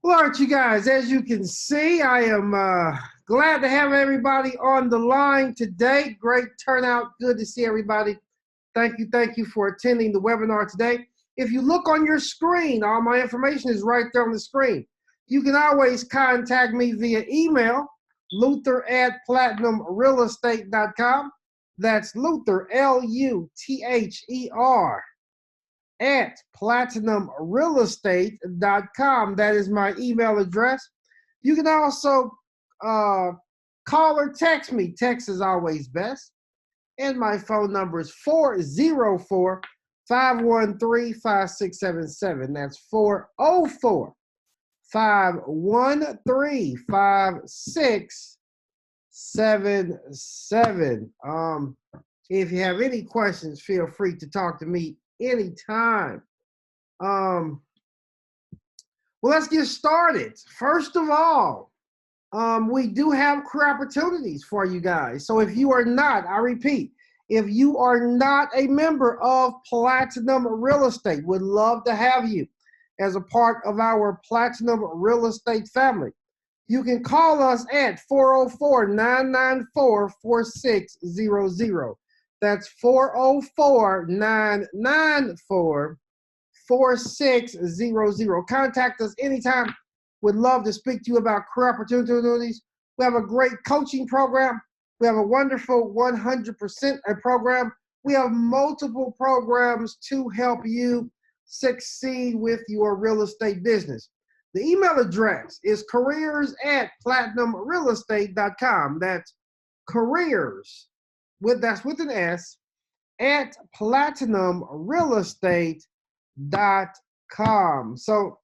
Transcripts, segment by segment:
Well, all right, you guys, as you can see, I am glad to have everybody on the line today. Great turnout. Good to see everybody. Thank you for attending the webinar today. If you look on your screen, all my information is right there on the screen. You can always contact me via email, luther@platinumrealestate.com. That's Luther, Luther, at platinumrealestate.com. That is my email address. You can also call or text me. Text is always best. And my phone number is 404-513-5677. That's 404-513-5677. If you have any questions, feel free to talk to me anytime. Well, let's get started. First of all, we do have career opportunities for you guys. So if you are not, I repeat, if you are not a member of Platinum Real Estate, would love to have you as a part of our Platinum Real Estate family. You can call us at 404-994-4600. That's 404-994-4600. Contact us anytime. Would love to speak to you about career opportunities. We have a great coaching program. We have a wonderful 100% program. We have multiple programs to help you succeed with your real estate business. The email address is careers@platinumrealestate.com. That's careers, that's with an S, at platinumrealestate.com. So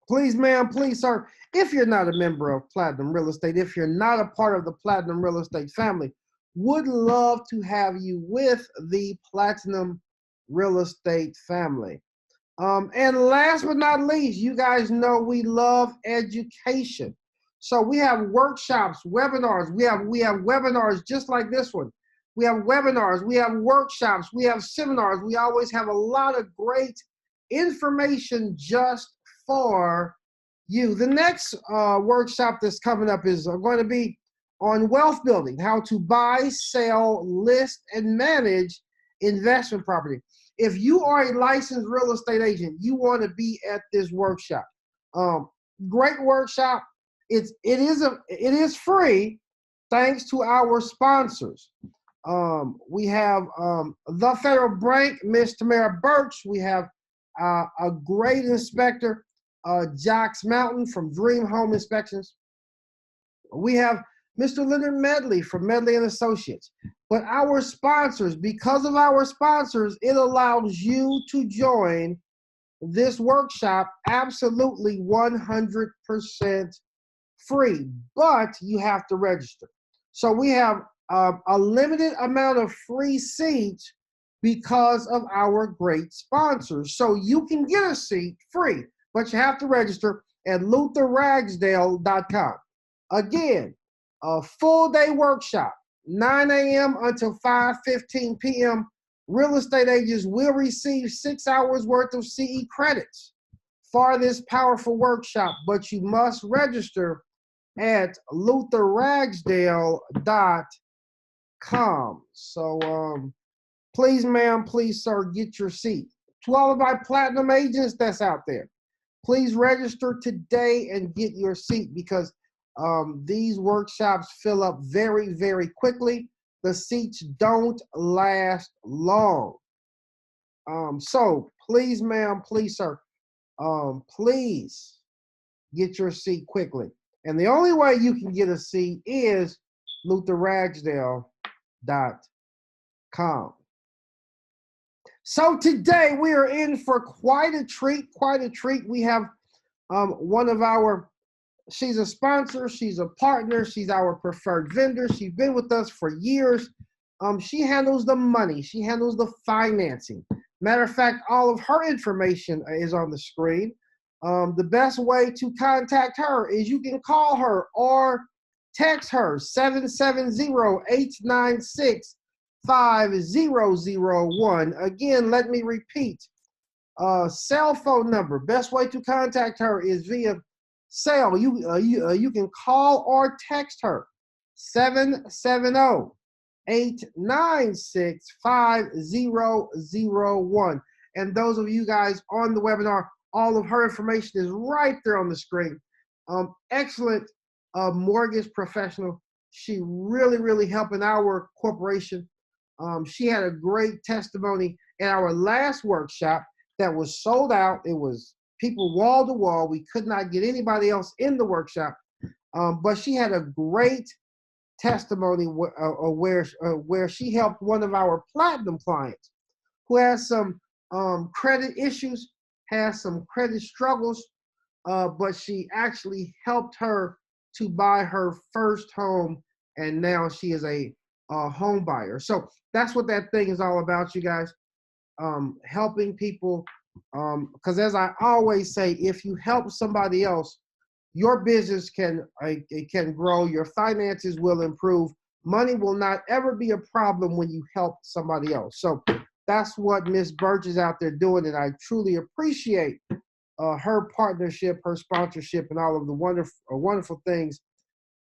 please, ma'am, please, sir, if you're not a member of Platinum Real Estate, if you're not a part of the Platinum Real Estate family, would love to have you with the Platinum Real Estate family. And last but not least, you guys know we love education. So we have workshops, webinars. We have webinars just like this one. We have webinars, we have workshops, we have seminars. We always have a lot of great information just for you. The next workshop that's coming up is going to be on wealth building, how to buy, sell, list, and manage investment property. If you are a licensed real estate agent, you want to be at this workshop. Great workshop. It is free thanks to our sponsors. We have the Federal Bank, Miss Tamara Burch. We have a great inspector, Jocks Mountain from Dream Home Inspections. We have Mr. Leonard Medley from Medley and Associates. But our sponsors, because of our sponsors, it allows you to join this workshop absolutely 100% free, but you have to register. So we have a limited amount of free seats because of our great sponsors. So you can get a seat free, but you have to register at lutherragsdale.com. Again, a full day workshop, 9 a.m. until 5:15 p.m. Real estate agents will receive 6 hours worth of CE credits for this powerful workshop, but you must register at lutherragsdale.com. So please, ma'am, please, sir, get your seat. To all of my platinum agents that's out there, please register today and get your seat, because these workshops fill up very, very quickly. The seats don't last long. So please, ma'am, please, sir, please get your seat quickly. And the only way you can get a seat is lutherragsdale.com. So today we are in for quite a treat, We have one of our, she's a sponsor, she's a partner, she's our preferred vendor. She's been with us for years. She handles the money, she handles the financing. Matter of fact, all of her information is on the screen. The best way to contact her is you can call her or text her 770-896-5001. Again, let me repeat. Cell phone number. Best way to contact her is via cell. You can call or text her 770-896-5001. And those of you guys on the webinar, all of her information is right there on the screen. Excellent mortgage professional. She really helping our corporation. She had a great testimony in our last workshop that was sold out. It was people wall to wall. We could not get anybody else in the workshop, but she had a great testimony where she helped one of our platinum clients who has some credit issues, has some credit struggles, but she actually helped her to buy her first home, and now she is a home buyer. So that's what that thing is all about, you guys. Helping people, because as I always say, if you help somebody else, your business can grow, your finances will improve, money will not ever be a problem when you help somebody else. So that's what Miss Burch is out there doing, and I truly appreciate her partnership, her sponsorship, and all of the wonderful things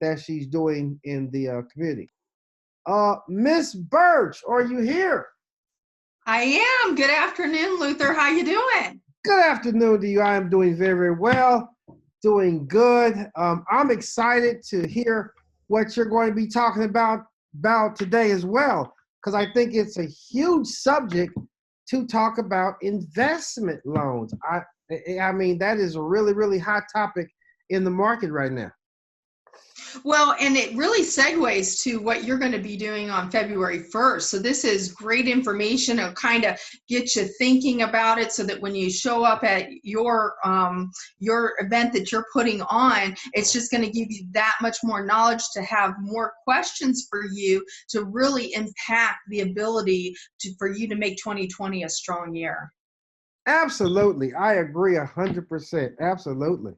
that she's doing in the community. Miss Burch, are you here? I am. Good afternoon, Luther. How you doing? Good afternoon to you. I am doing very well, doing good. I'm excited to hear what you're going to be talking about today as well, because I think it's a huge subject to talk about investment loans. I mean, that is a really hot topic in the market right now. Well, and it really segues to what you're going to be doing on February 1st. So this is great information. It'll kind of get you thinking about it so that when you show up at your event that you're putting on, it's just going to give you that much more knowledge to have more questions for you to really impact the ability for you to make 2020 a strong year. Absolutely. I agree 100%. Absolutely.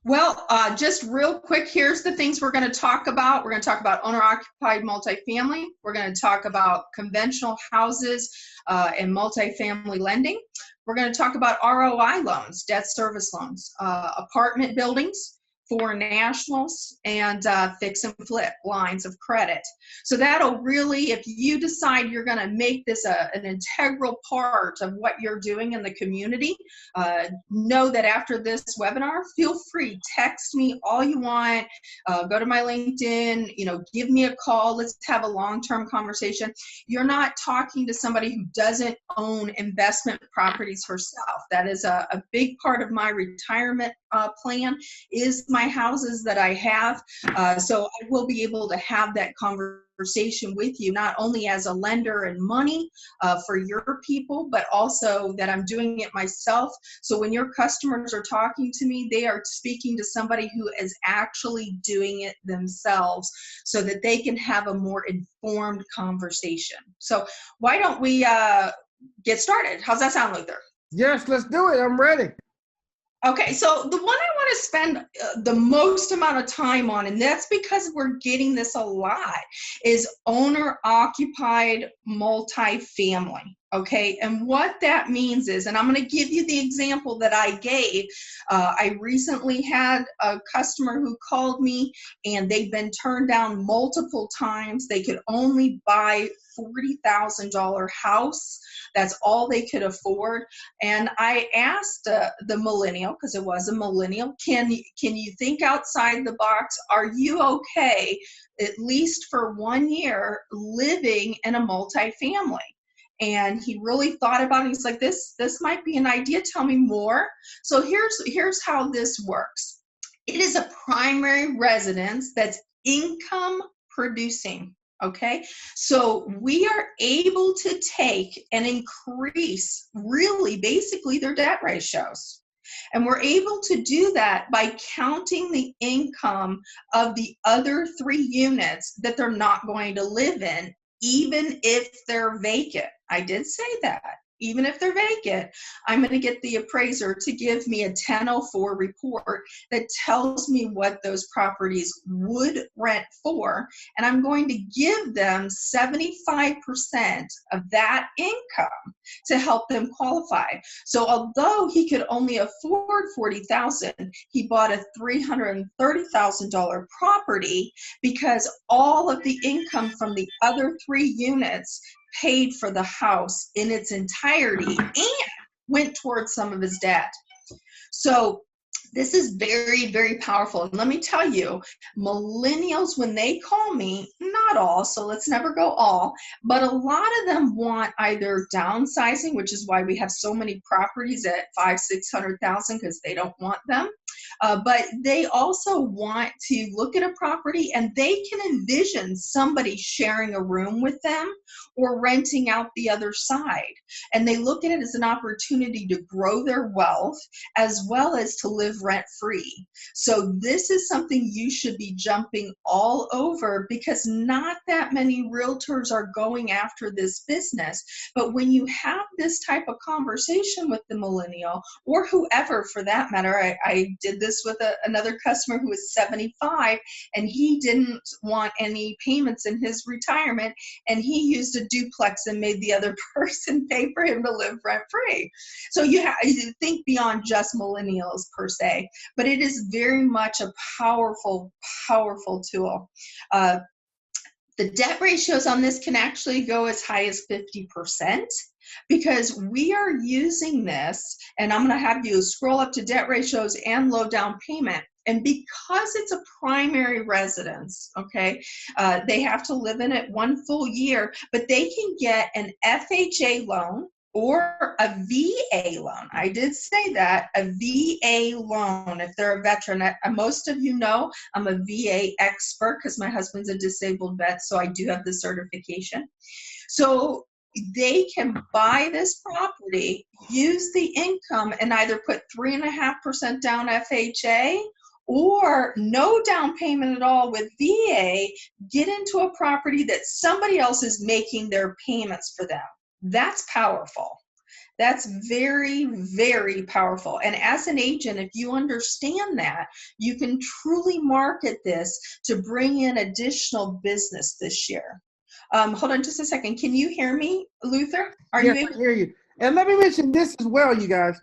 Well, just real quick, here's the things we're going to talk about. We're going to talk about owner-occupied multifamily. We're going to talk about conventional houses and multifamily lending. We're going to talk about ROI loans, debt service loans, apartment buildings for nationals, and fix and flip lines of credit. So that'll really, if you decide you're going to make this an integral part of what you're doing in the community, know that after this webinar, feel free, text me all you want, go to my LinkedIn, give me a call, let's have a long-term conversation. You're not talking to somebody who doesn't own investment properties herself. That is a big part of my retirement plan, is my houses that I have. So I will be able to have that conversation with you, not only as a lender and money for your people, but also that I'm doing it myself. So when your customers are talking to me, they are speaking to somebody who is actually doing it themselves so that they can have a more informed conversation. So why don't we get started? How's that sound, Luther? Yes, let's do it. I'm ready. Okay, so the one I want to spend the most amount of time on, and that's because we're getting this a lot, is owner-occupied multifamily, okay? And what that means is, and I'm going to give you the example that I gave. I recently had a customer who called me, and they've been turned down multiple times. They could only buy $40,000 house. That's all they could afford. And I asked the millennial, because it was a millennial, can you think outside the box? Are you okay, at least for 1 year, living in a multifamily? And he really thought about it. He's like, this might be an idea. Tell me more. So here's how this works. It is a primary residence that's income producing. Okay, so we are able to take and increase really basically their debt ratios. And we're able to do that by counting the income of the other 3 units that they're not going to live in, even if they're vacant. I did say that. even if they're vacant, I'm going to get the appraiser to give me a 1004 report that tells me what those properties would rent for. And I'm going to give them 75% of that income to help them qualify. So although he could only afford $40,000, he bought a $330,000 property because all of the income from the other 3 units paid for the house in its entirety and went towards some of his debt. So this is very, very powerful. And let me tell you, millennials, when they call me, not all, so let's never go all, but a lot of them want either downsizing, which is why we have so many properties at 500,000-600,000 because they don't want them. But they also want to look at a property and they can envision somebody sharing a room with them or renting out the other side. And they look at it as an opportunity to grow their wealth as well as to live rent-free. So this is something you should be jumping all over because not that many realtors are going after this business. But when you have this type of conversation with the millennial or whoever for that matter, I did this with another customer who was 75 and he didn't want any payments in his retirement and he used a duplex and made the other person pay for him to live rent-free. So you think beyond just millennials per se, but it is very much a powerful, powerful tool. The debt ratios on this can actually go as high as 50%. Because we are using this, and I'm going to have you scroll up to debt ratios and low down payment. And because it's a primary residence, okay, they have to live in it 1 full year, but they can get an FHA loan or a VA loan. I did say that, a VA loan if they're a veteran. Most of you know I'm a VA expert because my husband's a disabled vet, so I do have the certification. So they can buy this property, use the income, and either put 3.5% down FHA or no down payment at all with VA, get into a property that somebody else is making their payments for them. That's powerful. That's very, very powerful. And as an agent, if you understand that, you can truly market this to bring in additional business this year. Hold on just a second. Can you hear me, Luther? Yes, I hear you. And let me mention this as well, you guys.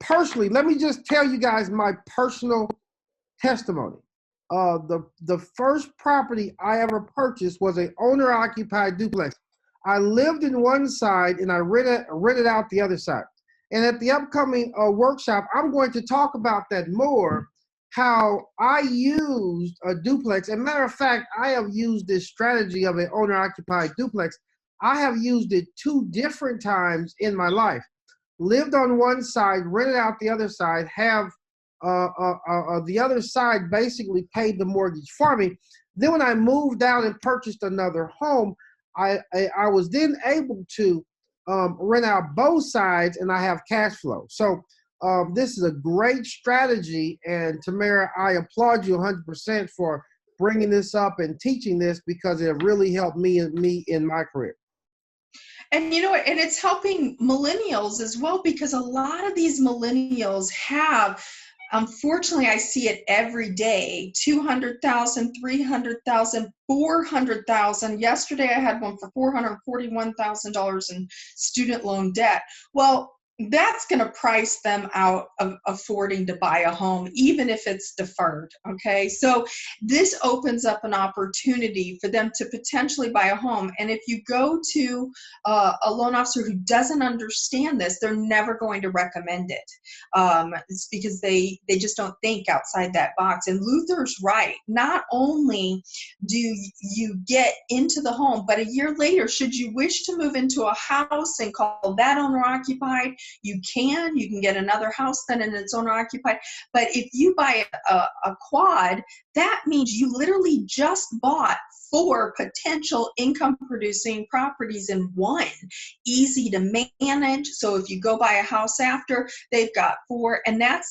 Personally, let me just tell you guys my personal testimony. The first property I ever purchased was an owner-occupied duplex. I lived in one side and I rented out the other side. And at the upcoming workshop, I'm going to talk about that more, how I used a duplex. And matter of fact, I have used this strategy of an owner-occupied duplex. I have used it 2 different times in my life. Lived on one side, rented out the other side, have the other side basically paid the mortgage for me. Then when I moved out and purchased another home, I was then able to rent out both sides and I have cash flow. So this is a great strategy, and Tamara, I applaud you 100% for bringing this up and teaching this because it really helped me in my career. And you know, and it's helping millennials as well because a lot of these millennials have, unfortunately, I see it every day, 200,000, 300,000, 400,000. Yesterday I had one for $441,000 in student loan debt. Well, that's going to price them out of affording to buy a home, even if it's deferred, okay? So this opens up an opportunity for them to potentially buy a home. And if you go to a loan officer who doesn't understand this, they're never going to recommend it. It's because they just don't think outside that box. And Luther's right. Not only do you get into the home, but a year later, should you wish to move into a house and call that owner occupied, You can get another house then and it's owner occupied. But if you buy a quad, that means you literally just bought 4 potential income producing properties in one. Easy to manage. So if you go buy a house after, they've got 4, and that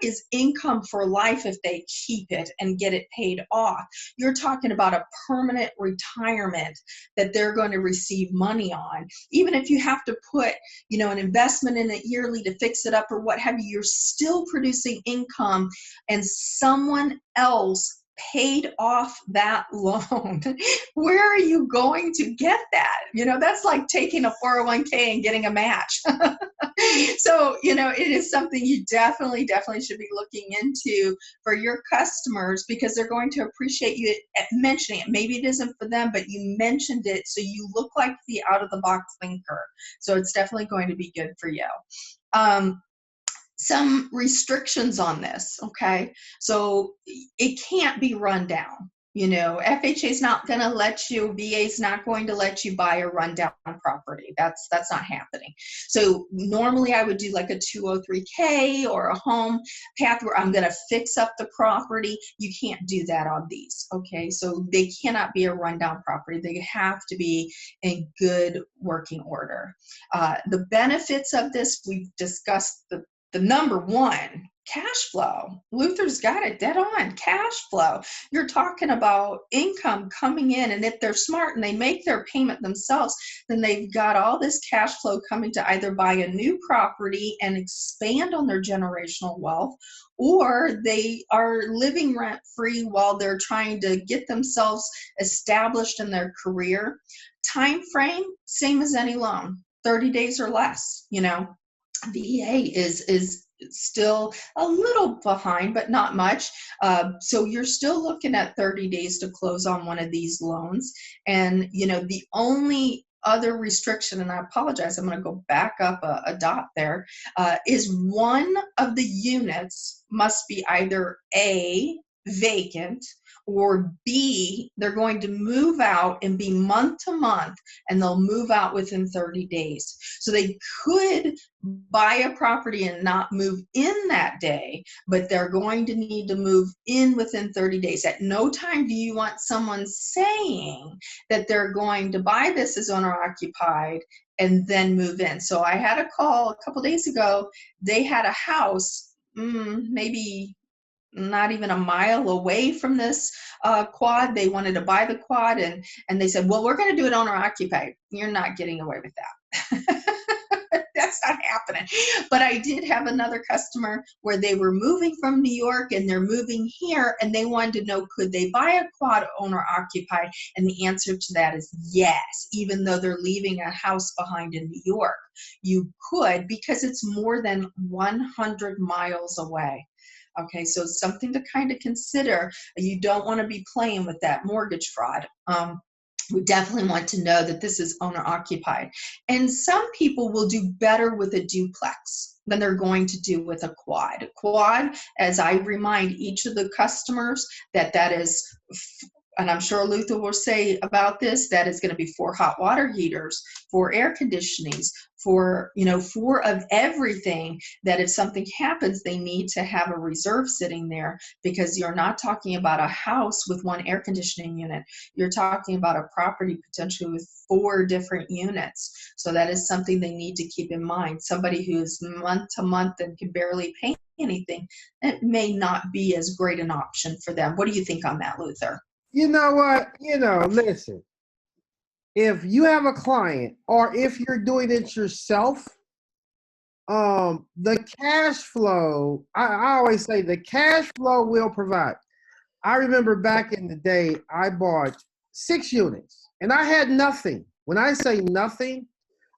is income for life if they keep it and get it paid off. You're talking about a permanent retirement that they're going to receive money on. Even if you have to put, an investment in it yearly to fix it up or what have you, you're still producing income, and someone else paid off that loan. Where are you going to get that? That's like taking a 401k and getting a match. So, it is something you definitely should be looking into for your customers, because they're going to appreciate you mentioning it. Maybe it isn't for them, but you mentioned it, so you look like the out-of-the-box thinker. So it's definitely going to be good for you. Some restrictions on this, okay? So it can't be run down. FHA is not going to let you, VA is not going to let you buy a rundown property. That's not happening. So normally I would do like a 203K or a home path where I'm going to fix up the property. You can't do that on these, okay? So they cannot be a rundown property. They have to be in good working order. The benefits of this, we've discussed the number one, cash flow. Luther's got it dead on. Cash flow. You're talking about income coming in, and if they're smart and they make their payment themselves, then they've got all this cash flow coming to either buy a new property and expand on their generational wealth, or they are living rent-free while they're trying to get themselves established in their career. Time frame, same as any loan, 30 days or less. VA is still a little behind, but not much. So you're still looking at 30 days to close on one of these loans. And, the only other restriction, and I apologize, I'm going to go back up a dot there, is one of the units must be either A, vacant, or B, they're going to move out and be month to month, and they'll move out within 30 days. So they could buy a property and not move in that day, but they're going to need to move in within 30 days. At no time do you want someone saying that they're going to buy this as owner occupied and then move in. So I had a call a couple days ago. They had a house, maybe not even a mile away from this quad. They wanted to buy the quad, and they said, well, we're going to do it owner occupied. You're not getting away with that. That's not happening. But I did have another customer where they were moving from New York and they're moving here, and they wanted to know, could they buy a quad owner occupied? And the answer to that is yes, even though they're leaving a house behind in New York. You could, because it's more than 100 miles away. Okay, so something to kind of consider. You don't want to be playing with that mortgage fraud. We definitely want to know that this is owner occupied. And some people will do better with a duplex than they're going to do with a quad. A quad, as I remind each of the customers, that is, and I'm sure Luther will say about this, that is going to be 4 hot water heaters, 4 air conditionings, for 4 of everything, that if something happens, they need to have a reserve sitting there, because you're not talking about a house with 1 air conditioning unit. You're talking about a property potentially with 4 different units. So that is something they need to keep in mind. Somebody who is month to month and can barely pay anything, it may not be as great an option for them. What do you think on that, Luther? You know what? Listen, if you have a client or if you're doing it yourself, the cash flow, I always say the cash flow will provide. I remember back in the day, I bought 6 units and I had nothing. When I say nothing,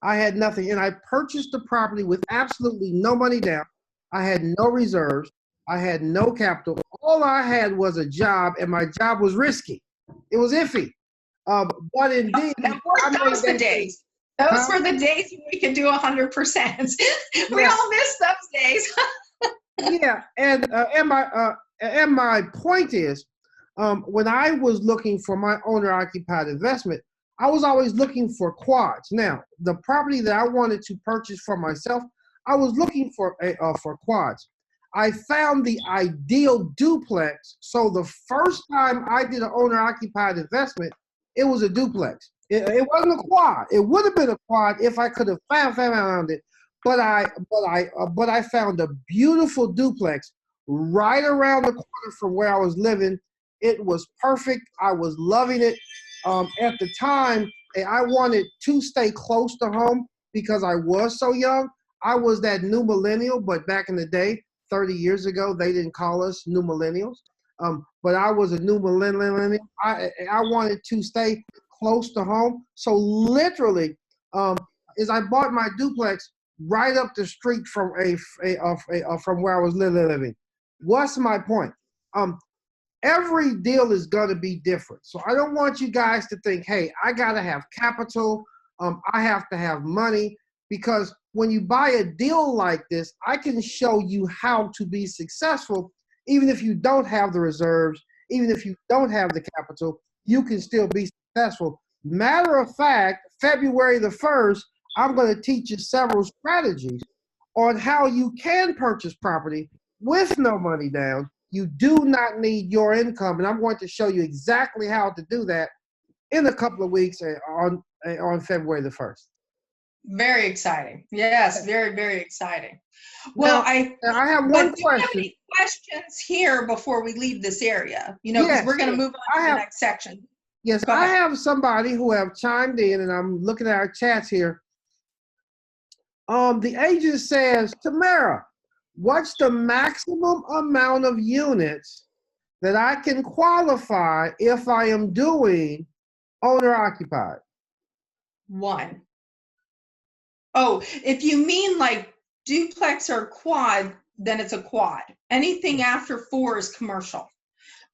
I had nothing. And I purchased the property with absolutely no money down. I had no reserves. I had no capital. All I had was a job, and my job was risky. It was iffy. But indeed, those the days. Those were the days when we could do 100%. We all miss those days. Yeah, and my point is, when I was looking for my owner-occupied investment, I was always looking for quads. Now, the property that I wanted to purchase for myself, I was looking for quads. I found the ideal duplex. So the first time I did an owner-occupied investment, it was a duplex. It wasn't a quad. It would have been a quad if I could have found it. But I found a beautiful duplex right around the corner from where I was living. It was perfect. I was loving it. At the time, I wanted to stay close to home because I was so young. I was that new millennial, but back in the day, 30 years ago, they didn't call us new millennials. But I was a new millennial. I wanted to stay close to home. So literally, is I bought my duplex right up the street from from where I was living. What's my point? Every deal is going to be different. So I don't want you guys to think, hey, I got to have capital. I have to have money, because when you buy a deal like this, I can show you how to be successful. Even if you don't have the reserves, even if you don't have the capital, you can still be successful. Matter of fact, February the 1st, I'm going to teach you several strategies on how you can purchase property with no money down. You do not need your income, and I'm going to show you exactly how to do that in a couple of weeks on February the 1st. Very exciting. Yes, very, very exciting. Well, Well, I have but one do you have question. any questions here before we leave this area? You know, because Yes, we're going to move on to the next section. Yes, Go I ahead. have somebody who have chimed in, and I'm looking at our chats here. The agent says, Tamara, what's the maximum amount of units that I can qualify if I am doing owner occupied? 1. Oh, if you mean like duplex or quad, then it's a quad. Anything after 4 is commercial.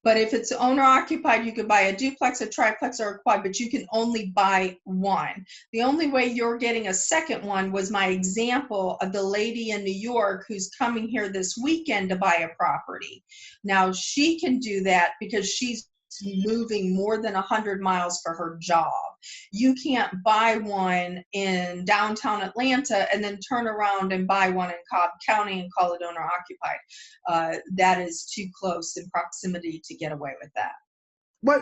But if it's owner occupied, you could buy a duplex, a triplex, or a quad, but you can only buy 1. The only way you're getting a second one was my example of the lady in New York who's coming here this weekend to buy a property. Now she can do that because she's moving more than 100 miles for her job. You can't buy one in downtown Atlanta and then turn around and buy one in Cobb County and call it owner occupied. That is too close in proximity to get away with that. But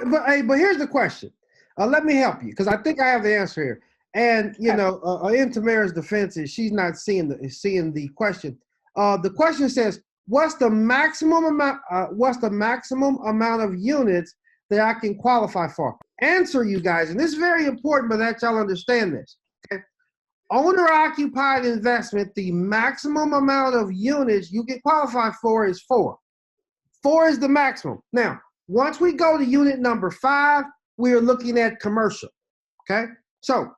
here's the question. Let me help you, because I think I have the answer here. And you know, in Tamara's defense is she's not seeing the question. The question says, what's the maximum amount? What's the maximum amount of units that I can qualify for? Answer, you guys, and this is very important, but that y'all understand this. Okay? Owner-occupied investment, the maximum amount of units you can qualify for is 4. 4 is the maximum. Now, once we go to unit number 5, we are looking at commercial. Okay, so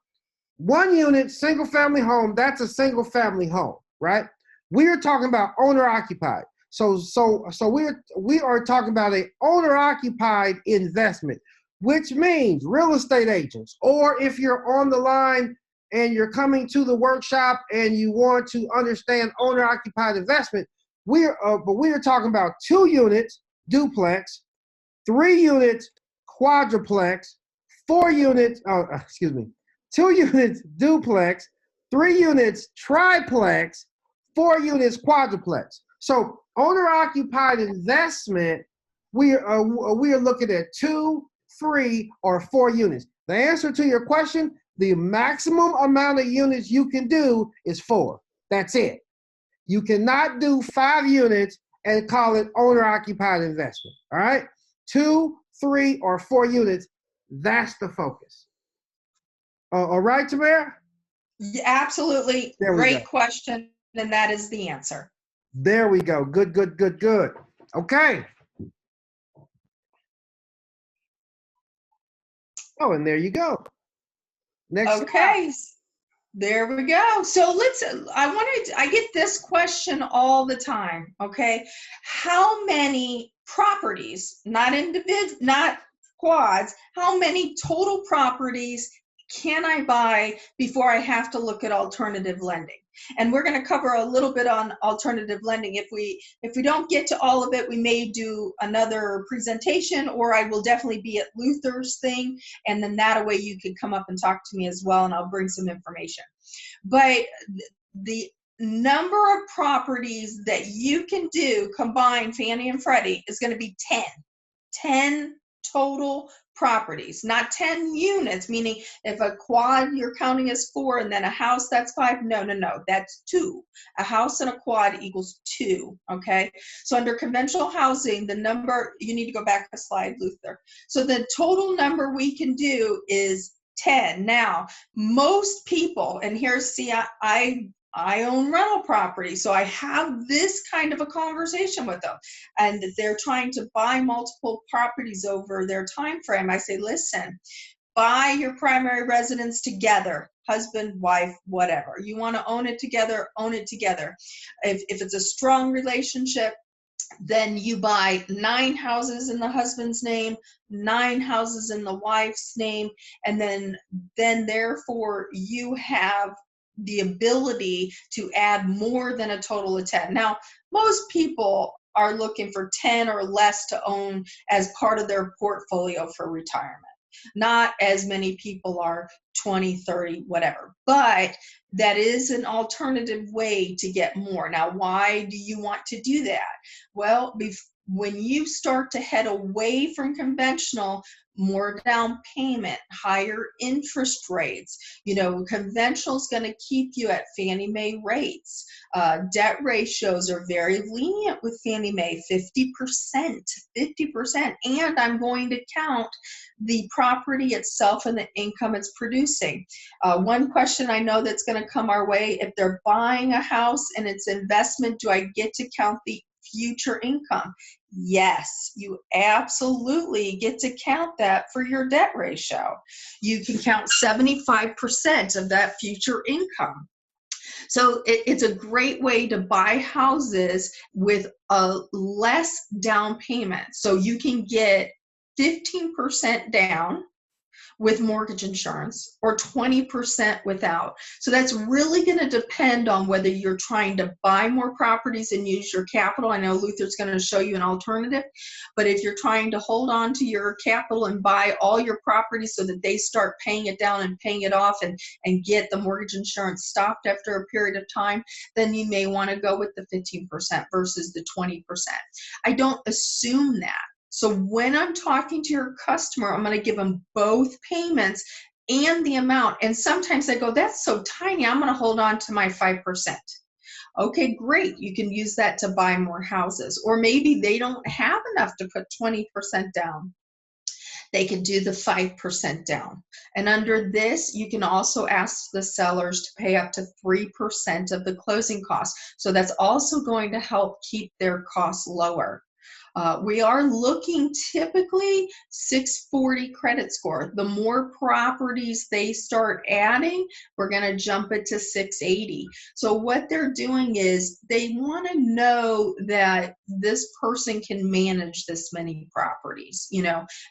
1 unit, single family home, that's a single family home, right? We are talking about owner-occupied. So we are talking about a owner-occupied investment, which means real estate agents, or if you're on the line and you're coming to the workshop and you want to understand owner-occupied investment, we are talking about 2 units duplex, 3 units quadruplex, 4 units. 2 units duplex, 3 units triplex, 4 units quadruplex. So owner-occupied investment, we are looking at 2, 3, or 4 units. The answer to your question, the maximum amount of units you can do is 4. That's it. You cannot do 5 units and call it owner-occupied investment. All right? 2, 3, or 4 units. That's the focus. All right, Tamara? Yeah, absolutely. Great question, and that is the answer. There we go. Good. Okay. Oh, and there you go. Next. Okay. There we go. So I get this question all the time. Okay. How many properties, not quads, how many total properties can I buy before I have to look at alternative lending? And we're going to cover a little bit on alternative lending. If we don't get to all of it, we may do another presentation, or I will definitely be at Luther's thing, and then that way you can come up and talk to me as well, and I'll bring some information. But the number of properties that you can do combined Fannie and Freddie is going to be 10 total properties, not 10 units, meaning if a quad you're counting as 4 and then a house that's 5. No, that's 2. A house and a quad equals 2. Okay, so under conventional housing, the number, you need to go back a slide, Luther. So the total number we can do is 10. Now, most people, and here's, see, I own rental property, so I have this kind of a conversation with them, and they're trying to buy multiple properties over their time frame. I say, listen, buy your primary residence together, husband, wife, whatever. You want to own it together, own it together. If it's a strong relationship, then you buy 9 houses in the husband's name, 9 houses in the wife's name, and then therefore you have the ability to add more than a total of 10. Now, most people are looking for 10 or less to own as part of their portfolio for retirement. Not as many people are 20, 30, whatever. But that is an alternative way to get more. Now, why do you want to do that? Well, when you start to head away from conventional, more down payment, higher interest rates, conventional is going to keep you at Fannie Mae rates. Debt ratios are very lenient with Fannie Mae, 50%, and I'm going to count the property itself and the income it's producing. One question I know that's going to come our way, if they're buying a house and it's investment, do I get to count the future income? Yes, you absolutely get to count that for your debt ratio. You can count 75% of that future income. So it's a great way to buy houses with a less down payment. So you can get 15% down with mortgage insurance or 20% without. So that's really going to depend on whether you're trying to buy more properties and use your capital. I know Luther's going to show you an alternative, but if you're trying to hold on to your capital and buy all your properties so that they start paying it down and paying it off and get the mortgage insurance stopped after a period of time, then you may want to go with the 15% versus the 20%. I don't assume that. So when I'm talking to your customer, I'm going to give them both payments and the amount. And sometimes they go, that's so tiny, I'm going to hold on to my 5%. Okay, great. You can use that to buy more houses. Or maybe they don't have enough to put 20% down. They can do the 5% down. And under this, you can also ask the sellers to pay up to 3% of the closing costs. So that's also going to help keep their costs lower. We are looking typically 640 credit score. The more properties they start adding, we're going to jump it to 680. So what they're doing is they want to know that this person can manage this many properties.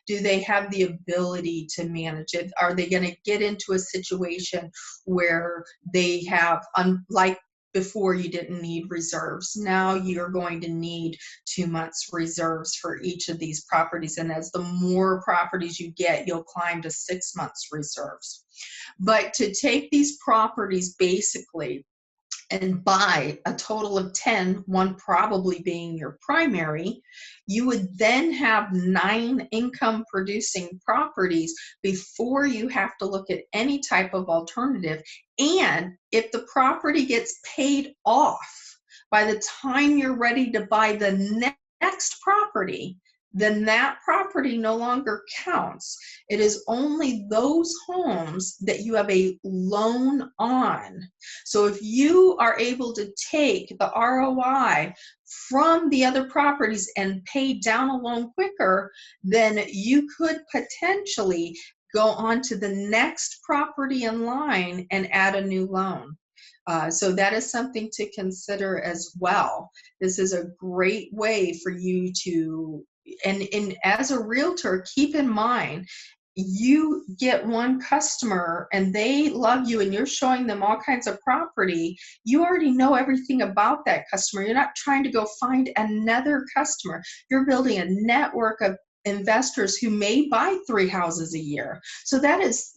Do they have the ability to manage it? Are they going to get into a situation where they have, like before you didn't need reserves. Now you're going to need 2 months reserves for each of these properties. And as the more properties you get, you'll climb to 6 months reserves. But to take these properties basically and buy a total of 10, one probably being your primary, you would then have 9 income producing properties before you have to look at any type of alternative. And if the property gets paid off by the time you're ready to buy the next property, then that property no longer counts. It is only those homes that you have a loan on. So if you are able to take the ROI from the other properties and pay down a loan quicker, then you could potentially go on to the next property in line and add a new loan. So that is something to consider as well. This is a great way for you to, and as a realtor, keep in mind, you get one customer and they love you and you're showing them all kinds of property, you already know everything about that customer. You're not trying to go find another customer. You're building a network of investors who may buy 3 houses a year. So that is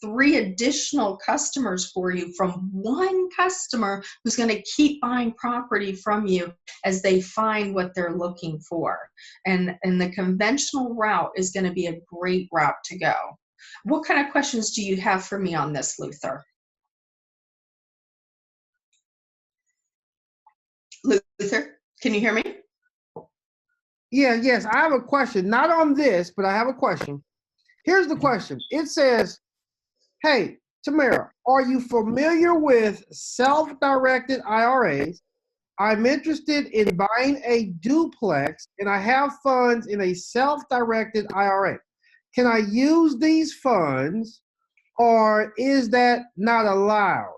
3 additional customers for you from one customer who's going to keep buying property from you as they find what they're looking for. And the conventional route is going to be a great route to go. What kind of questions do you have for me on this, Luther? Luther, can you hear me? Yes, I have a question. Not on this, but I have a question. Here's the question. It says, hey, Tamara, are you familiar with self-directed IRAs? I'm interested in buying a duplex and I have funds in a self-directed IRA. Can I use these funds or is that not allowed?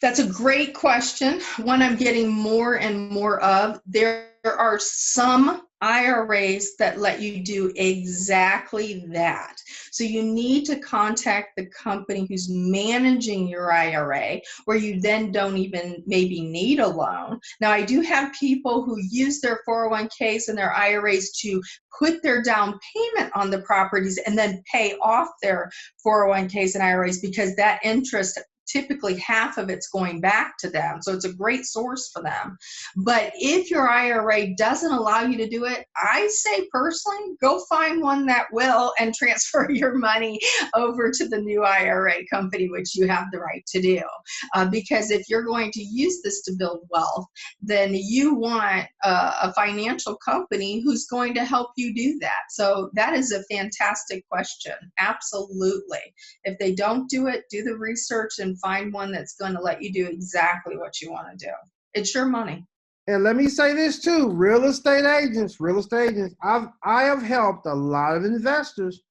That's a great question. One I'm getting more and more of. There are some IRAs that let you do exactly that. So you need to contact the company who's managing your IRA, where you then don't even maybe need a loan. Now, I do have people who use their 401ks and their IRAs to put their down payment on the properties and then pay off their 401ks and IRAs, because that interest, typically half of it's going back to them. So it's a great source for them. But if your IRA doesn't allow you to do it, I say personally, go find one that will and transfer your money over to the new IRA company, which you have the right to do. Because if you're going to use this to build wealth, then you want a financial company who's going to help you do that. So that is a fantastic question. Absolutely. If they don't do it, do the research and find one that's going to let you do exactly what you want to do. It's your money. And let me say this too, real estate agents, I have helped a lot of investors.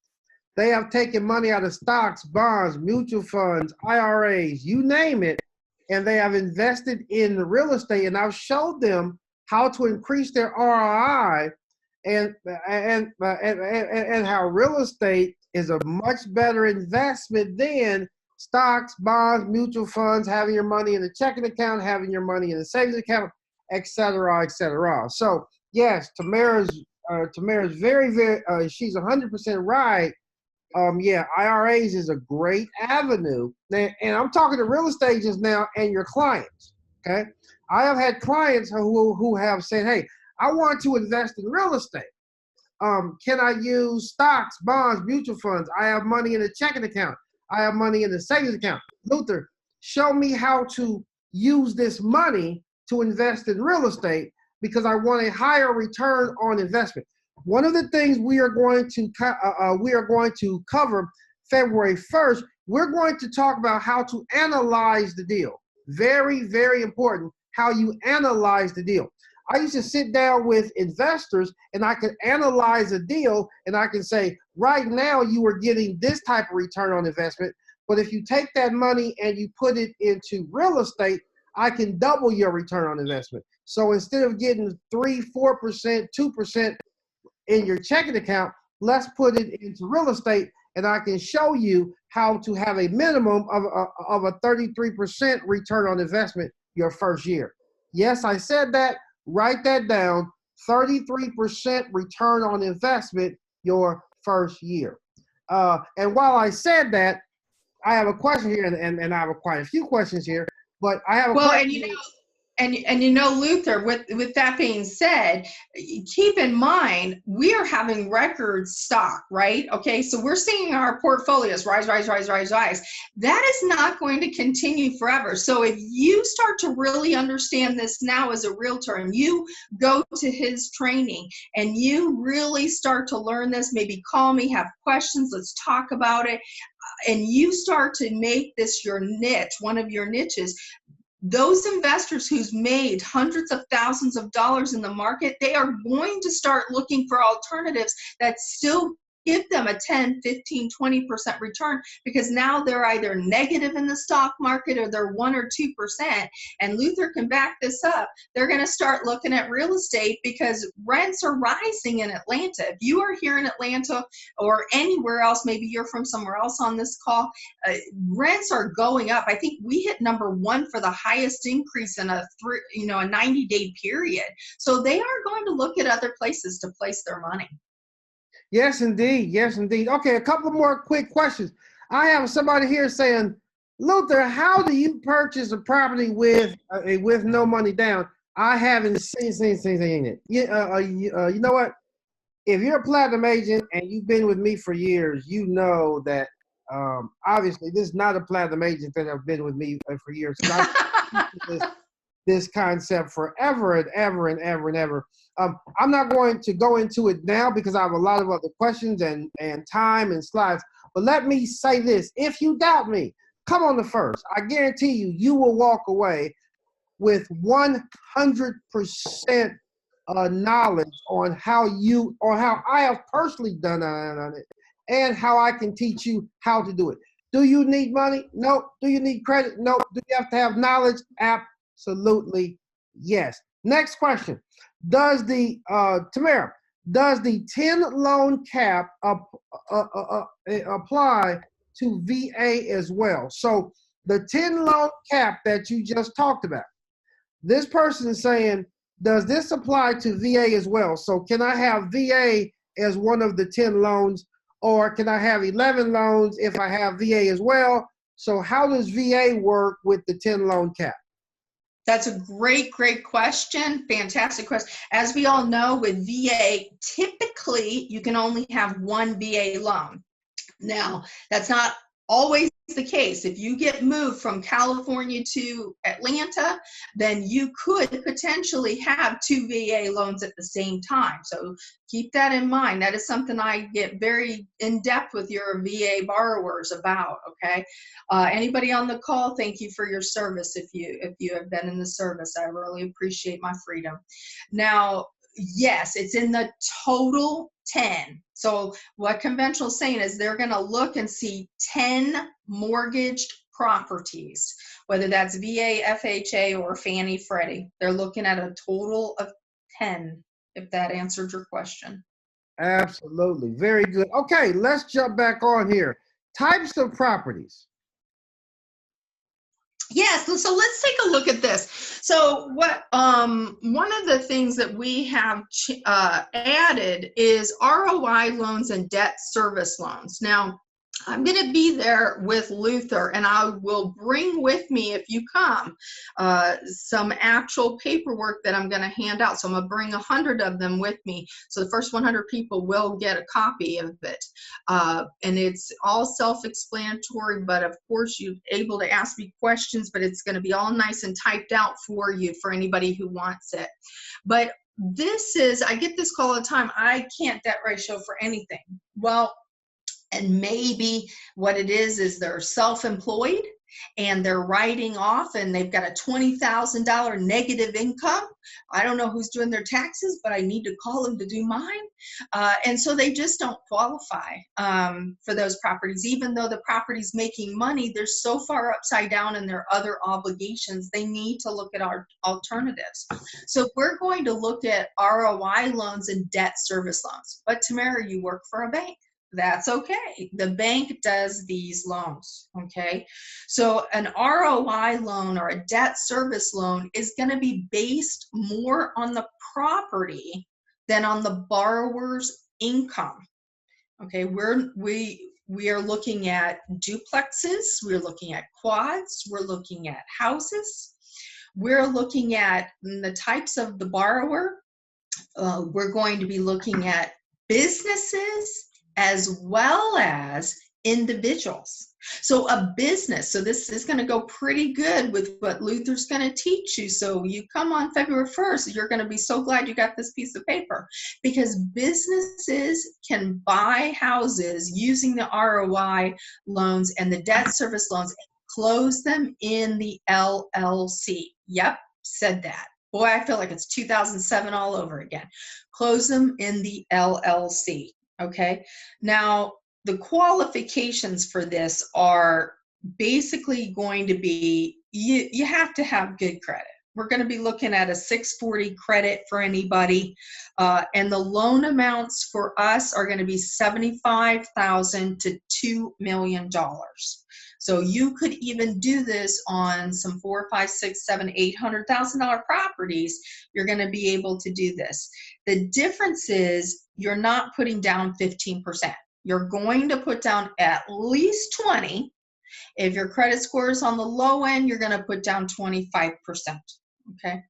They have taken money out of stocks, bonds, mutual funds, IRAs, you name it, and they have invested in the real estate, and I've showed them how to increase their ROI and how real estate is a much better investment than stocks, bonds, mutual funds, having your money in a checking account, having your money in a savings account, et cetera, et cetera. So yes, Tamara's very, she's 100% right. IRAs is a great avenue. And I'm talking to real estate agents now and your clients, okay? I have had clients who have said, hey, I want to invest in real estate. Can I use stocks, bonds, mutual funds? I have money in a checking account. I have money in a savings account. Luther, show me how to use this money to invest in real estate because I want a higher return on investment. One of the things we are going to cover February 1st, we're going to talk about how to analyze the deal. Very, very important how you analyze the deal. I used to sit down with investors and I could analyze a deal and I can say, right now you are getting this type of return on investment, but if you take that money and you put it into real estate, I can double your return on investment. So instead of getting 3%, 4%, 2% in your checking account, let's put it into real estate and I can show you how to have a minimum of a 33% return on investment your first year. Yes, I said that. Write that down, 33% return on investment your first year. And while I said that, I have a question here, and I have quite a few questions here, but I have a question. And Luther, with that being said, keep in mind, we are having record stock, right? Okay, so we're seeing our portfolios rise. That is not going to continue forever. So if you start to really understand this now as a realtor and you go to his training and you really start to learn this, maybe call me, have questions, let's talk about it, and you start to make this your niche, one of your niches, those investors who's made hundreds of thousands of dollars in the market, they are going to start looking for alternatives that still give them a 10, 15, 20% return, because now they're either negative in the stock market or they're 1 or 2%. And Luther can back this up. They're going to start looking at real estate because rents are rising in Atlanta. If you are here in Atlanta or anywhere else, maybe you're from somewhere else on this call, rents are going up. I think we hit #1 for the highest increase in a 90-day period. So they are going to look at other places to place their money. Yes, indeed. Okay, a couple more quick questions. I have somebody here saying, Luther, how do you purchase a property with no money down? I haven't seen it. You know what? If you're a platinum agent and you've been with me for years, you know that obviously this is not a platinum agent that have been with me for years. Because I this concept forever and ever and ever and ever. I'm not going to go into it now because I have a lot of other questions and time and slides. But let me say this. If you doubt me, come on the first. I guarantee you, you will walk away with 100% knowledge on how I have personally done it and how I can teach you how to do it. Do you need money? No. Do you need credit? No. Do you have to have knowledge? Absolutely yes. Next question. Does the Tamara, does the 10 loan cap apply to VA as well? So the 10 loan cap that you just talked about, this person is saying, does this apply to VA as well? So can I have VA as one of the 10 loans, or can I have 11 loans if I have VA as well? So how does VA work with the 10 loan cap? That's a great question. Fantastic question. As we all know, with VA, typically you can only have one VA loan. Now, that's not always the case. If you get moved from California to Atlanta, then you could potentially have two VA loans at the same time. So keep that in mind. That is something I get very in depth with your VA borrowers about. Okay. Anybody on the call, thank you for your service. If you have been in the service, I really appreciate my freedom. Now, yes, it's in the total 10. So what conventional is saying is they're going to look and see 10 mortgaged properties, whether that's VA, FHA, or Fannie Freddie. They're looking at a total of 10, if that answered your question. Absolutely. Very good. Okay, let's jump back on here. Types of properties. Yes, so let's take a look at this. So what one of the things that we have added is ROI loans and debt service loans. Now, I'm going to be there with Luther, and I will bring with me, if you come, some actual paperwork that I'm going to hand out. So I'm going to bring 100 of them with me. So the first 100 people will get a copy of it. And it's all self-explanatory, but of course you're able to ask me questions, but it's going to be all nice and typed out for you for anybody who wants it. But this is, I get this call all the time, I can't debt ratio for anything. Well, and maybe what it is they're self-employed and they're writing off and they've got a $20,000 negative income. I don't know who's doing their taxes, but I need to call them to do mine. And so they just don't qualify for those properties. Even though the property's making money, they're so far upside down in their other obligations, they need to look at our alternatives. So we're going to look at ROI loans and debt service loans. But Tamara, you work for a bank. That's okay. The bank does these loans, okay? So an ROI loan or a debt service loan is going to be based more on the property than on the borrower's income, okay? We are looking at duplexes, we're looking at quads, we're looking at houses, we're looking at the types of the borrower. We're going to be looking at businesses as well as individuals. So a business, so this is going to go pretty good with what Luther's going to teach you. So you come on February 1st, you're going to be so glad you got this piece of paper, because businesses can buy houses using the ROI loans and the debt service loans and close them in the LLC. Yep, said that. Boy, I feel like it's 2007 all over again. Close them in the LLC. Okay, now the qualifications for this are basically going to be, you have to have good credit. We're going to be looking at a 640 credit for anybody, and the loan amounts for us are going to be $75,000 to $2 million. So you could even do this on some $400,000, $500,000, $600,000, $700,000, $800,000 properties. You're going to be able to do this. The difference is you're not putting down 15%. You're going to put down at least 20. If your credit score is on the low end, you're going to put down 25%. Okay.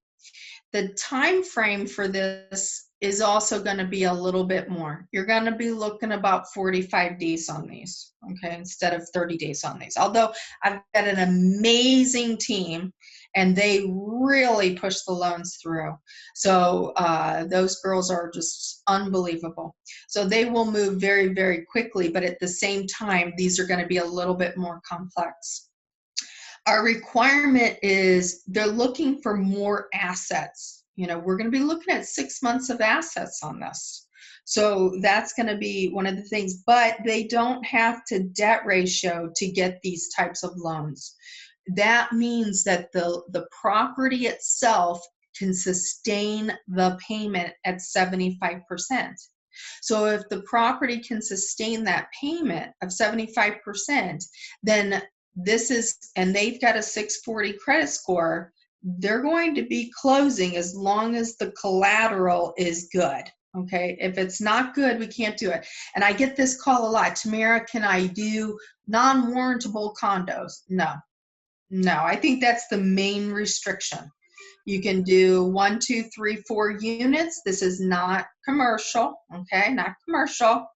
The time frame for this is also going to be a little bit more. You're going to be looking about 45 days on these, okay, instead of 30 days on these. Although I've got an amazing team and they really push the loans through. So those girls are just unbelievable. So they will move very, very quickly, but at the same time, these are going to be a little bit more complex. Our requirement is they're looking for more assets. You know, we're going to be looking at 6 months of assets on this. So that's going to be one of the things, but they don't have to debt ratio to get these types of loans. That means that the property itself can sustain the payment at 75%. So if the property can sustain that payment of 75%, then this is, and they've got a 640 credit score, they're going to be closing as long as the collateral is good. Okay, if it's not good, we can't do it. And I get this call a lot. Tamara, can I do non-warrantable condos? No, I think that's the main restriction. You can do 1, 2, 3, 4 units. This is not commercial, okay, not commercial.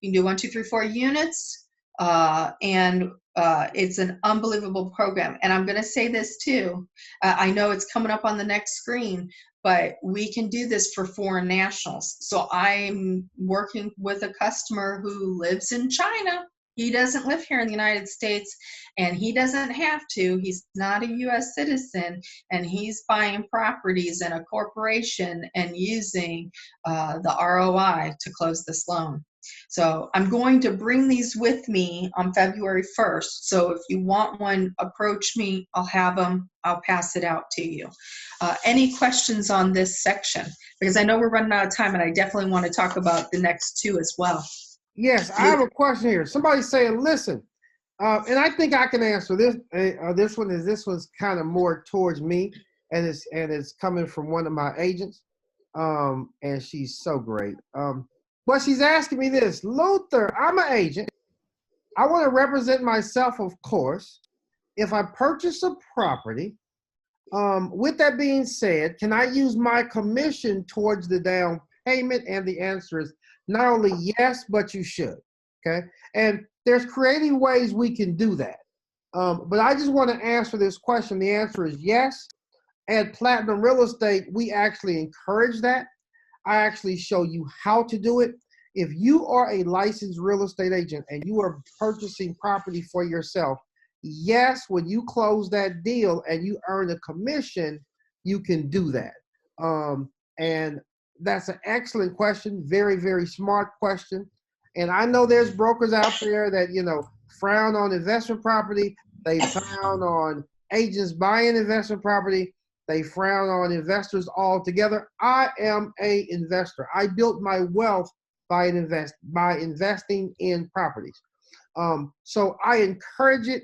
You can do 1, 2, 3, 4 units, and it's an unbelievable program. And I'm going to say this too. I know it's coming up on the next screen, but we can do this for foreign nationals. So I'm working with a customer who lives in China. He doesn't live here in the United States, and he doesn't have to. He's not a U.S. citizen, and he's buying properties in a corporation and using the ROI to close this loan. So I'm going to bring these with me on February 1st. So if you want one, approach me. I'll have them. I'll pass it out to you. Any questions on this section? Because I know we're running out of time, and I definitely want to talk about the next two as well. Yes, I have a question here. Somebody's saying, listen, and I think I can answer this. This one's kind of more towards me, and it's coming from one of my agents, and she's so great. But she's asking me this, Luther, I'm an agent. I want to represent myself, of course. If I purchase a property, with that being said, can I use my commission towards the down payment? And the answer is not only yes, but you should. Okay. And there's creative ways we can do that. But I just want to answer this question. The answer is yes. At Platinum Real Estate, we actually encourage that. I actually show you how to do it. If you are a licensed real estate agent and you are purchasing property for yourself, yes, when you close that deal and you earn a commission, you can do that. And that's an excellent question. Very, very smart question. And I know there's brokers out there that, frown on investment property. They frown on agents buying investment property. They frown on investors altogether. I am an investor. I built my wealth by investing in properties. So I encourage it,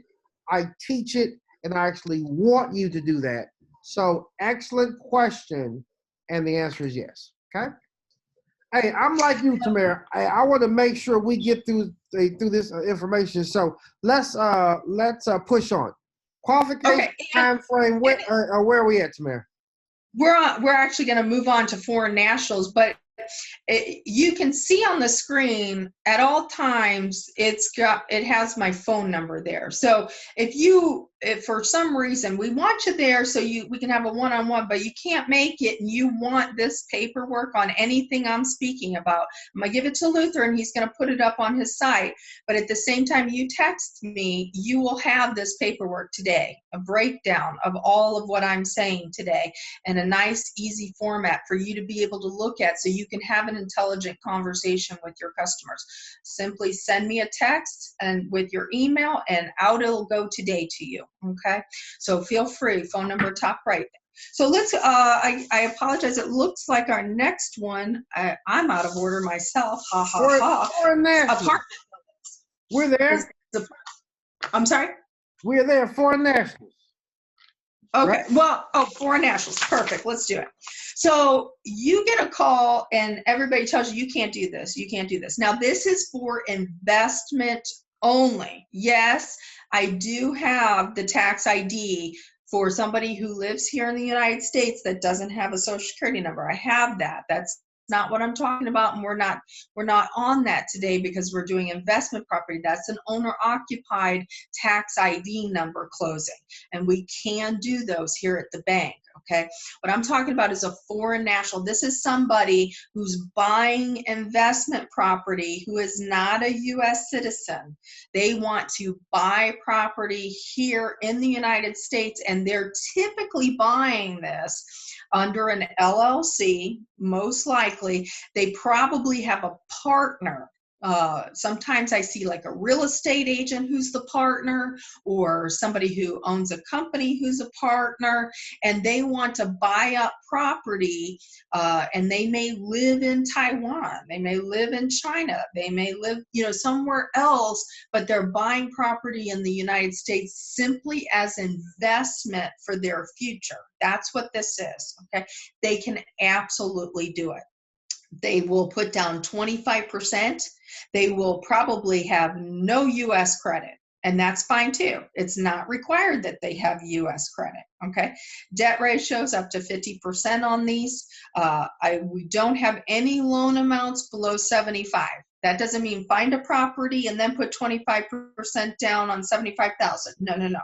I teach it, and I actually want you to do that. So excellent question, and the answer is yes. Okay. Hey, I'm like you, Tamara. I want to make sure we get through this information. So let's push on. Qualification, Okay. time frame. Where are we at, Tamara? We're actually going to move on to foreign nationals, but you can see on the screen at all times it has my phone number there. So if for some reason we want you there so we can have a one-on-one, but you can't make it and you want this paperwork on anything I'm speaking about, I'm gonna give it to Luther and he's gonna put it up on his site. But at the same time you text me, you will have this paperwork today, a breakdown of all of what I'm saying today, and a nice easy format for you to be able to look at so you can have an intelligent conversation with your customers. Simply send me a text and with your email, and out it'll go today to you. Okay, so feel free. Phone number top right. So let's. I apologize. It looks like our next one. I'm out of order myself. Ha ha ha. Apartment. We're there. I'm sorry. We're there. Foreign nationals. Okay, right? well, oh, foreign nationals, perfect, let's do it. So you get a call and everybody tells you, you can't do this, you can't do this. Now this is for investment only. Yes, I do have the tax ID for somebody who lives here in the United States that doesn't have a social security number. I have that. That's not what I'm talking about, and we're not on that today because we're doing investment property. That's an owner occupied tax ID number closing, and we can do those here at the bank. Okay, what I'm talking about is a foreign national. This is somebody who's buying investment property who is not a U.S. citizen. They want to buy property here in the United States, and they're typically buying this under an LLC, most likely. They probably have a partner. Sometimes I see like a real estate agent who's the partner, or somebody who owns a company who's a partner, and they want to buy up property, and they may live in Taiwan, they may live in China, they may live, somewhere else, but they're buying property in the United States simply as investment for their future. That's what this is, okay? They can absolutely do it. They will put down 25%. They will probably have no U.S. credit, and that's fine too. It's not required that they have U.S. credit, okay? Debt ratios up to 50% on these. We don't have any loan amounts below 75. That doesn't mean find a property and then put 25% down on 75,000. No, no, no.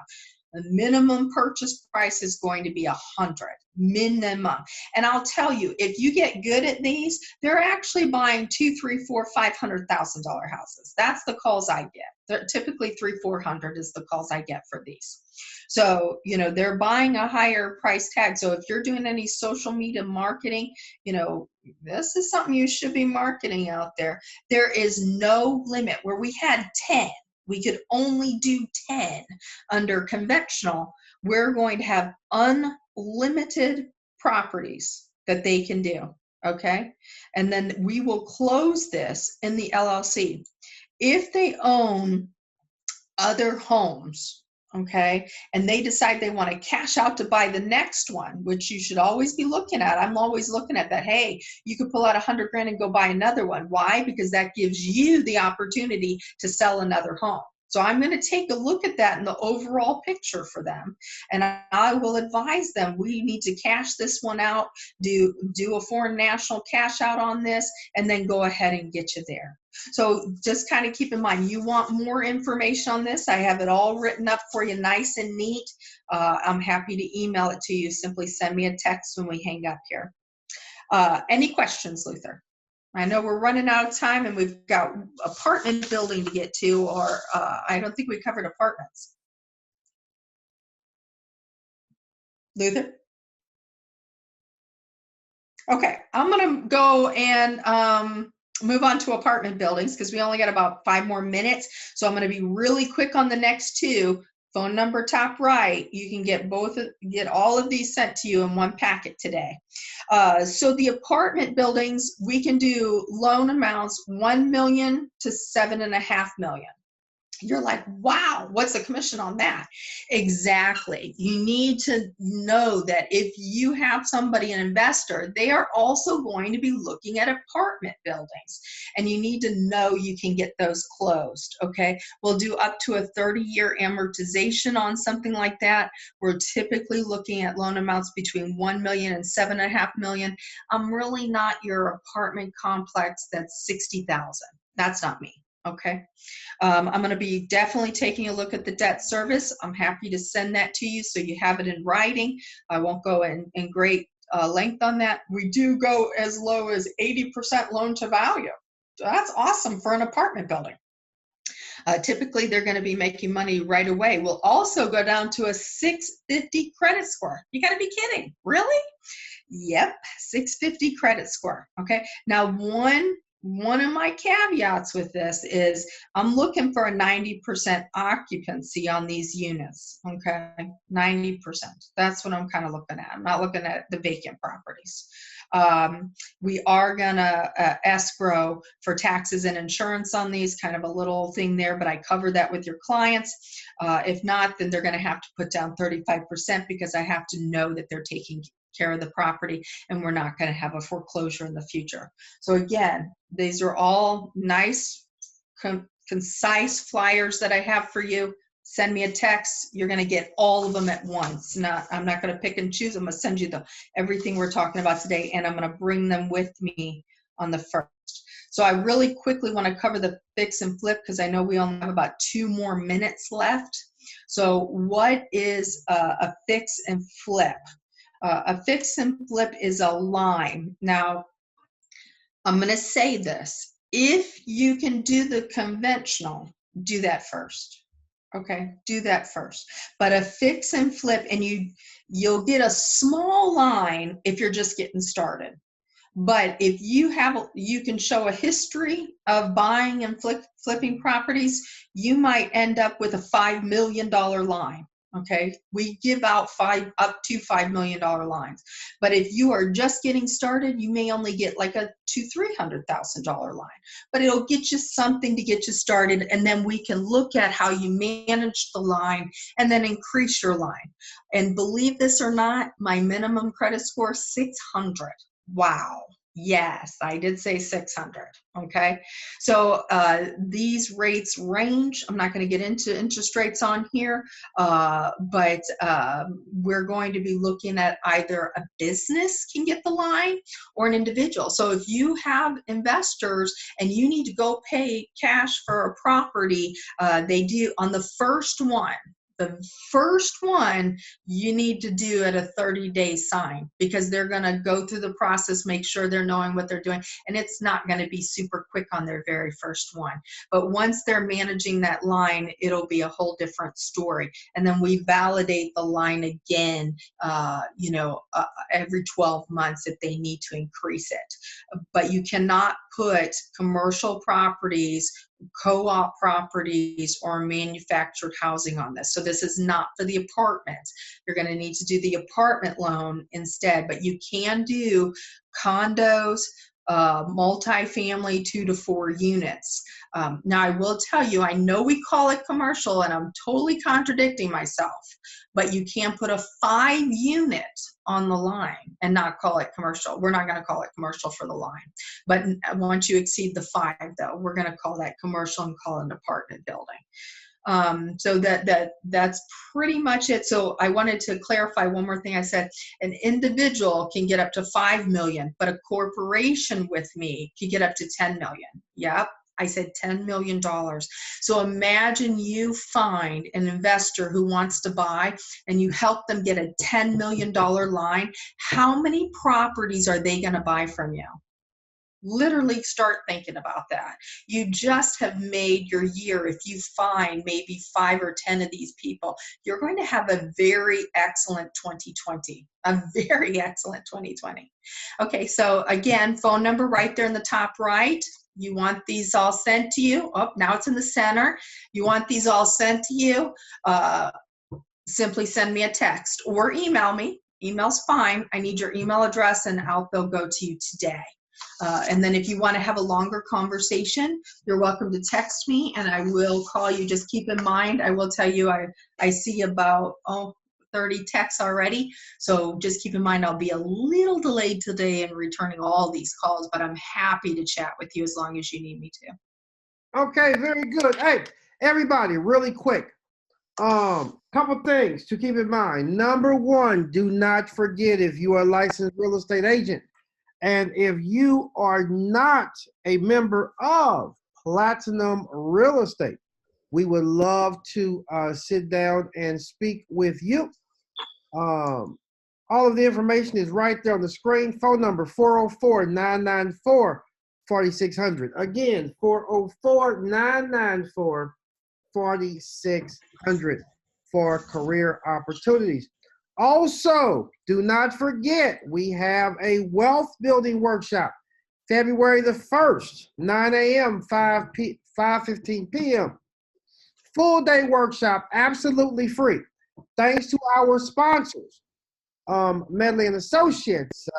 The minimum purchase price is going to be 100 minimum. And I'll tell you, if you get good at these, they're actually buying $200,000, $300,000, $400,000, $500,000 houses. That's the calls I get. They're typically 300,000, 400,000 is the calls I get for these. So, they're buying a higher price tag. So if you're doing any social media marketing, this is something you should be marketing out there. There is no limit. Where we had 10, we could only do 10 under conventional. We're going to have unlimited properties that they can do, okay? And then we will close this in the LLC. If they own other homes, okay, and they decide they want to cash out to buy the next one, which you should always be looking at. I'm always looking at that. Hey, you could pull out $100,000 and go buy another one. Why? Because that gives you the opportunity to sell another home. So I'm going to take a look at that in the overall picture for them, and I will advise them, we need to cash this one out, do a foreign national cash out on this, and then go ahead and get you there. So just kind of keep in mind, you want more information on this, I have it all written up for you nice and neat. I'm happy to email it to you. Simply send me a text when we hang up here. Any questions, Luther? I know we're running out of time and we've got apartment building to get to, or I don't think we covered apartments. Luther? Okay, I'm gonna go and move on to apartment buildings because we only got about 5 more minutes. So I'm gonna be really quick on the next two. Phone number top right. You can get all of these sent to you in one packet today. So the apartment buildings, we can do loan amounts 1 million to 7.5 million. You're like, wow, what's the commission on that? Exactly. You need to know that if you have somebody, an investor, they are also going to be looking at apartment buildings, and you need to know you can get those closed, okay? We'll do up to a 30-year amortization on something like that. We're typically looking at loan amounts between 1 million and 7.5 million. I'm really not your apartment complex that's 60,000. That's not me. Okay. I'm going to be definitely taking a look at the debt service. I'm happy to send that to you so you have it in writing. I won't go in great length on that. We do go as low as 80% loan to value. That's awesome for an apartment building. Typically, they're going to be making money right away. We'll also go down to a 650 credit score. You got to be kidding. Really? Yep, 650 credit score. Okay. Now, one one of my caveats with this is I'm looking for a 90% occupancy on these units. Okay, 90%. That's what I'm kind of looking at. I'm not looking at the vacant properties. We are gonna escrow for taxes and insurance on these, kind of a little thing there, but I cover that with your clients. If not, then they're gonna have to put down 35% because I have to know that they're taking care of the property and we're not going to have a foreclosure in the future. So again, these are all nice, concise flyers that I have for you. Send me a text. You're going to get all of them at once. I'm not going to pick and choose. I'm going to send you everything we're talking about today, and I'm going to bring them with me on the 1st. So I really quickly want to cover the fix and flip because I know we only have about 2 more minutes left. So what is a fix and flip? A fix and flip is a line. Now, I'm going to say this. If you can do the conventional, do that first. Okay, do that first. But a fix and flip, and you'll get a small line if you're just getting started. But if you can show a history of buying and flipping properties, you might end up with a $5 million line. Okay, we give out up to $5 million lines. But if you are just getting started, you may only get like a $200,000-$300,000 line. But it'll get you something to get you started, and then we can look at how you manage the line and then increase your line. And believe this or not, my minimum credit score is 600. Wow. Yes, I did say 600. Okay. So these rates range. I'm not going to get into interest rates on here, but we're going to be looking at either a business can get the line or an individual. So if you have investors and you need to go pay cash for a property, they do on the first one. The first one you need to do at a 30-day sign because they're going to go through the process, make sure they're knowing what they're doing, and it's not going to be super quick on their very first one. But once they're managing that line, it'll be a whole different story. And then we validate the line again, every 12 months if they need to increase it. But you cannot put commercial properties, co-op properties, or manufactured housing on this. So this is not for the apartments. You're going to need to do the apartment loan instead, but you can do condos, multifamily 2 to 4 units. Now I will tell you, I know we call it commercial and I'm totally contradicting myself, but you can put a 5-unit on the line and not call it commercial. We're not going to call it commercial for the line. But once you exceed the 5, though, we're going to call that commercial and call it an apartment building. So that's pretty much it. So I wanted to clarify one more thing. I said an individual can get up to 5 million, but a corporation with me can get up to 10 million. Yep. I said $10 million. So imagine you find an investor who wants to buy and you help them get a $10 million line. How many properties are they going to buy from you? Literally start thinking about that. You just have made your year. If you find maybe 5 or 10 of these people, you're going to have a very excellent 2020. A very excellent 2020. Okay, so again, phone number right there in the top right. You want these all sent to you. Oh, now it's in the center. You want these all sent to you. Simply send me a text or email me. Email's fine. I need your email address and they'll go to you today. And then if you want to have a longer conversation, you're welcome to text me and I will call you. Just keep in mind, I will tell you, I see about 30 texts already. So just keep in mind, I'll be a little delayed today in returning all these calls, but I'm happy to chat with you as long as you need me to. Okay, very good. Hey, everybody, really quick. Couple things to keep in mind. Number 1, do not forget if you are a licensed real estate agent and if you are not a member of Platinum Real Estate, we would love to sit down and speak with you. All of the information is right there on the screen. Phone number 404-994-4600. Again, 404-994-4600 for career opportunities. Also, do not forget, we have a wealth building workshop February the 1st, 9 a.m., 5:15 p.m. Full day workshop, absolutely free. Thanks to our sponsors, Medley and Associates,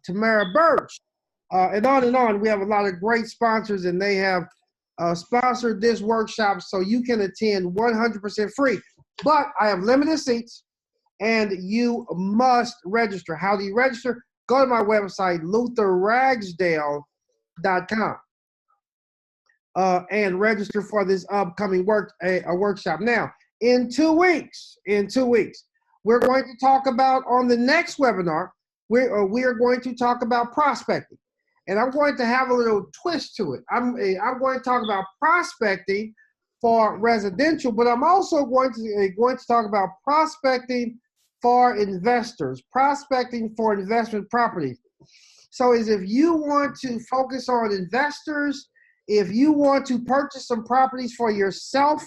Tamara Burch, and on and on. We have a lot of great sponsors, and they have sponsored this workshop so you can attend 100% free. But I have limited seats, and you must register. How do you register? Go to my website, lutherragsdale.com, and register for this upcoming workshop. Now, in 2 weeks, we're going to talk about, on the next webinar, we are going to talk about prospecting. And I'm going to have a little twist to it. I'm going to talk about prospecting for residential, but I'm also going to talk about prospecting for investors, prospecting for investment properties. So is if you want to focus on investors, if you want to purchase some properties for yourself,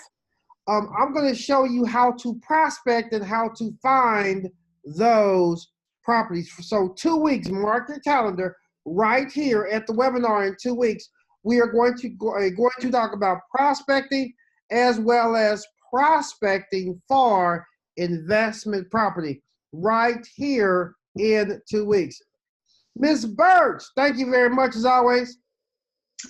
I'm going to show you how to prospect and how to find those properties. So 2 weeks, mark your calendar right here at the webinar. In 2 weeks, we are going to talk about prospecting as well as prospecting for investment property right here in 2 weeks. Ms. Burch, thank you very much as always.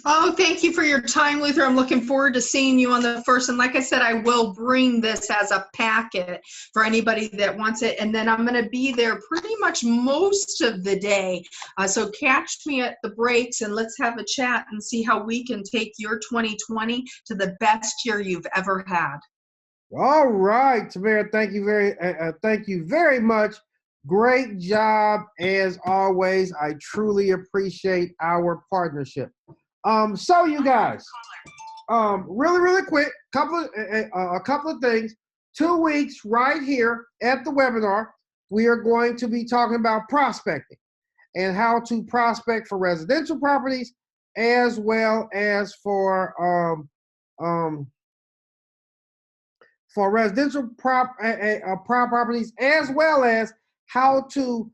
Oh, thank you for your time, Luther. I'm looking forward to seeing you on the 1st. And like I said, I will bring this as a packet for anybody that wants it. And then I'm going to be there pretty much most of the day. So catch me at the breaks and let's have a chat and see how we can take your 2020 to the best year you've ever had. All right, Tamara, thank you very much. Great job as always. I truly appreciate our partnership. So you guys, really quick, a couple of things. 2 weeks right here at the webinar, we are going to be talking about prospecting and how to prospect for residential properties as well as for residential properties, as well as how to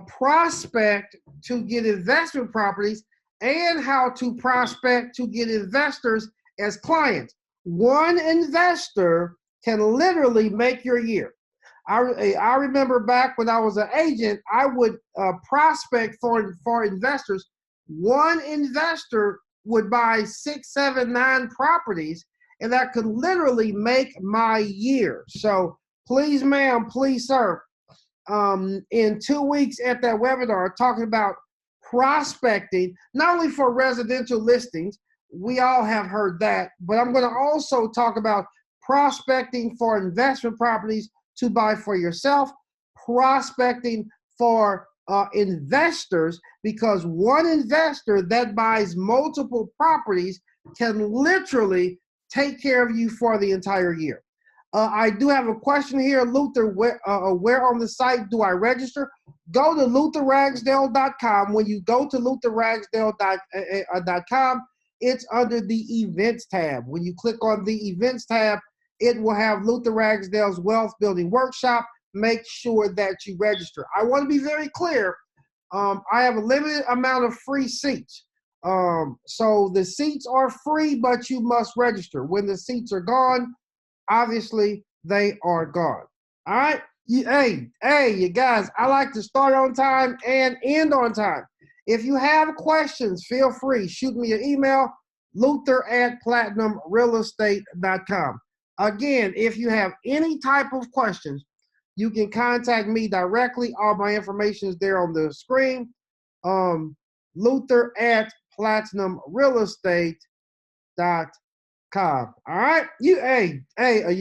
prospect to get investment properties and how to prospect to get investors as clients. One investor can literally make your year. I remember back when I was an agent, I would prospect for investors. One investor would buy 6, 7, 9 properties, and that could literally make my year. So please, ma'am, please, sir, in 2 weeks at that webinar, talking about prospecting, not only for residential listings, we all have heard that, but I'm going to also talk about prospecting for investment properties to buy for yourself, prospecting for investors, because one investor that buys multiple properties can literally take care of you for the entire year. I do have a question here, Luther. Where on the site do I register? Go to lutherragsdale.com. When you go to lutherragsdale.com, it's under the events tab. When you click on the events tab, it will have Luther Ragsdale's Wealth Building Workshop. Make sure that you register. I want to be very clear. I have a limited amount of free seats. So the seats are free, but you must register. When the seats are gone, obviously they are gone. All right. Hey, you guys, I like to start on time and end on time. If you have questions, feel free. Shoot me an email, luther@platinumrealestate.com. Again, if you have any type of questions, you can contact me directly. All my information is there on the screen. Luther@platinumrealestate.com. All right. You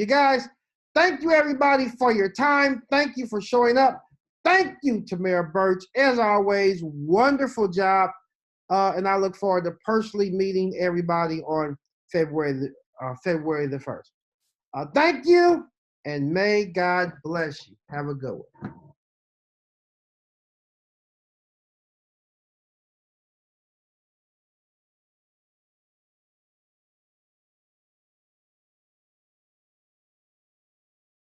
guys, thank you everybody for your time. Thank you for showing up. Thank you, Tamara Burch. As always, wonderful job. And I look forward to personally meeting everybody on February the 1st. Thank you, and may God bless you. Have a good one.